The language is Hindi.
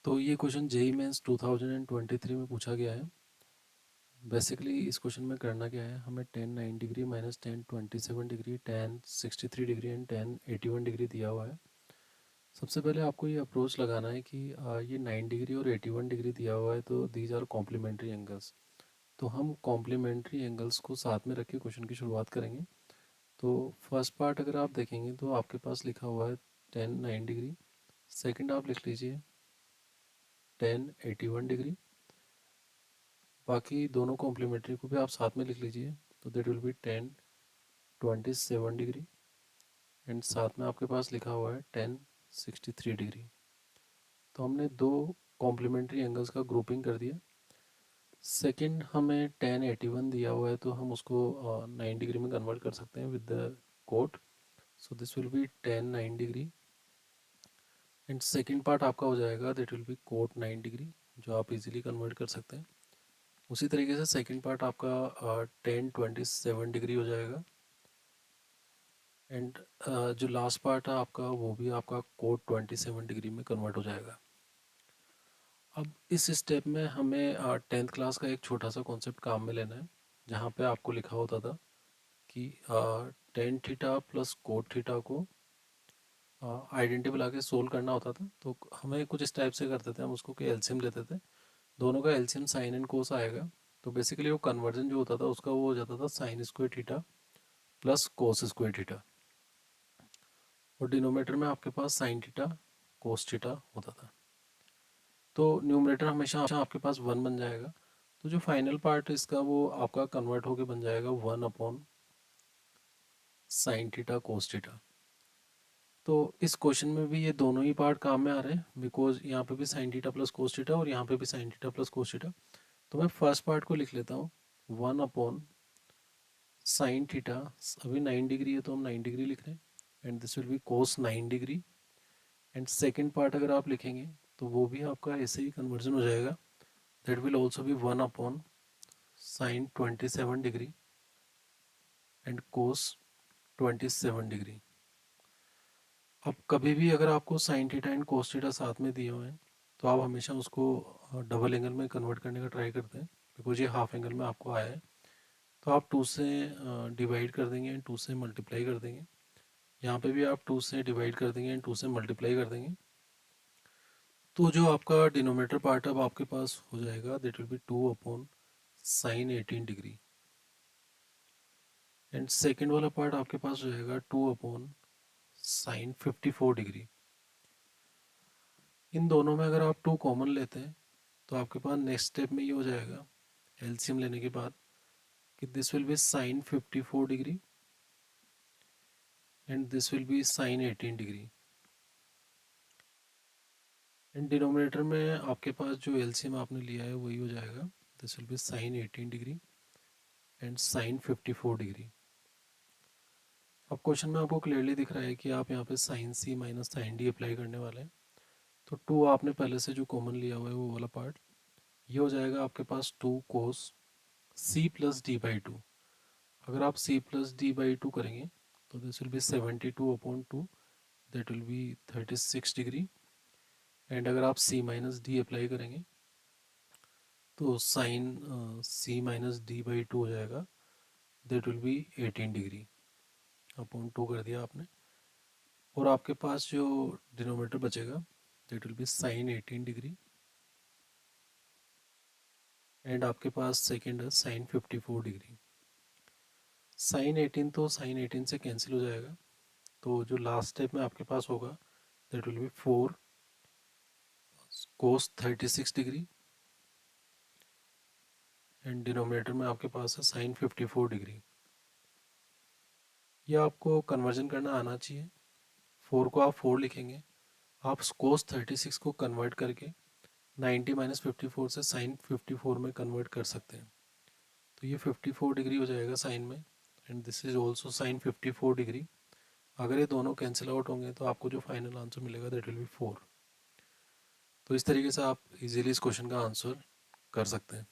तो ये क्वेश्चन जेई मेंस 2023 में पूछा गया है। बेसिकली इस क्वेश्चन में करना क्या है, हमें tan 9 degree minus tan 27 degree tan 63 degree and tan 81 degree दिया हुआ है। सबसे पहले आपको ये अप्रोच लगाना है कि ये 9 डिग्री और 81 डिग्री दिया हुआ है, तो दीज आर कॉम्प्लीमेंट्री एंगल्स। तो हम कॉम्प्लीमेंट्री एंगल्स को साथ में रख के क्वेश्चन की शुरुआत करेंगे। तो फर्स्ट पार्ट अगर आप देखेंगे तो आपके पास लिखा हुआ है tan 9 डिग्री। सेकेंड आप लिख लीजिए tan 81 डिग्री। बाकी दोनों कॉम्प्लीमेंट्री को भी आप साथ में लिख लीजिए, तो that will be tan 27 degree and साथ में आपके पास लिखा हुआ है tan 63 डिग्री। तो हमने दो कॉम्प्लीमेंट्री एंगल्स का ग्रुपिंग कर दिया। सेकंड हमें tan 81 दिया हुआ है, तो हम उसको 9 डिग्री में कन्वर्ट कर सकते हैं with the cot. So this will be tan 9 degree and second part आपका हो जाएगा that will be cot 9 degree, जो आप इजीली कन्वर्ट कर सकते हैं। उसी तरीके से सेकंड पार्ट आपका tan 27 डिग्री हो जाएगा एंड जो लास्ट पार्ट है आपका वो भी आपका कोट 27 डिग्री में कन्वर्ट हो जाएगा। अब इस स्टेप में हमें 10th क्लास का एक छोटा सा कॉन्सेप्ट काम में लेना है, जहाँ पे आपको लिखा होता था कि tan theta plus cot theta को आइडेंटिटी लगा के सोल्व करना होता था। तो हमें कुछ इस टाइप से करते थे हम उसको कि एलसीएम लेते थे, दोनों का एलसीएम साइन एंड कोस आएगा। तो बेसिकली वो कन्वर्जन जो होता था उसका वो हो जाता था sine square theta plus cos square theta, और डिनोमिनेटर में आपके पास साइन थीटा कोस थीटा होता था। तो न्यूमरेटर हमेशा आपके पास 1 बन जाएगा। तो जो फाइनल पार्ट है इसका वो आपका कन्वर्ट होके बन जाएगा 1 upon sine theta cos theta. तो इस क्वेश्चन में भी ये दोनों ही पार्ट काम में आ रहे हैं, बिकॉज यहाँ पे भी sine theta plus cos theta और यहाँ पे भी sine theta plus cos theta. तो मैं फर्स्ट पार्ट को लिख लेता हूँ 1 अपॉन साइन थीटा। अभी 9 डिग्री है तो हम 9 डिग्री लिख रहे हैं and this will B cos 9 degree. And second part अगर आप लिखेंगे तो वो भी आपका ऐसे ही कन्वर्जन हो जाएगा, that will also be 1 upon sine 27 degree and cos 27 degree. अब कभी भी अगर आपको sine theta and cos theta साथ में दिए हुए हैं तो आप हमेशा उसको डबल एंगल में कन्वर्ट करने का ट्राई करते हैं, बिकॉज ये हाफ एंगल में आपको आया है। तो आप 2 से डिवाइड कर देंगे एंड 2 से मल्टीप्लाई कर देंगे। यहाँ पे भी आप 2 से डिवाइड कर देंगे एंड 2 से मल्टीप्लाई कर देंगे। तो जो आपका डिनोमिनेटर पार्ट अब आपके पास हो जाएगा that will B 2 upon sine 18 degree and second वाला पार्ट आपके पास हो जाएगा 2 अपॉन साइन 54 डिग्री। इन दोनों में अगर आप 2 कॉमन लेते हैं तो आपके पास नेक्स्ट स्टेप में ये हो जाएगा एलसीएम लेने के बाद कि this will be sine 54 degree and this will be sine 18 degree. And denominator में आपके पास जो एलसीएम आपने लिया है वही हो जाएगा, this will be sine 18 degree and sine 54 degree. अब क्वेश्चन में आपको क्लियरली दिख रहा है कि आप यहाँ पे sign C minus sign D apply करने वाले हैं। तो 2 आपने पहले से जो कॉमन लिया हुआ है वो वाला पार्ट ये हो जाएगा आपके पास 2 कोस सी प्लस डी बाई 2। अगर आप सी प्लस डी बाई 2 करेंगे तो this will be 72 upon 2, that will be 36 degree. And अगर आप सी माइनस डी अप्लाई करेंगे तो sine C minus D by 2 हो जाएगा, that will be 18 degree upon 2 कर दिया आपने। और आपके पास जो डिनोमिनेटर बचेगा that will be sine 18 degree and आपके पास सेकेंड है साइन 54 डिग्री। साइन 18 तो साइन 18 से कैंसिल हो जाएगा, तो जो लास्ट स्टेप में आपके पास होगा that will be 4 cos 36 degree and denominator में आपके पास है साइन 54 डिग्री। ये आपको कन्वर्जन करना आना चाहिए। 4 को आप 4 लिखेंगे, आप कोस 36 को कन्वर्ट करके 90 माइनस 54 से साइन 54 में कन्वर्ट कर सकते हैं। तो ये 54 डिग्री हो जाएगा साइन में and this is also sine 54 degree. अगर ये दोनों कैंसिल आउट होंगे तो आपको जो फाइनल आंसर मिलेगा दैट विल बी 4। तो इस तरीके से आप इजीली इस क्वेश्चन का आंसर कर सकते हैं।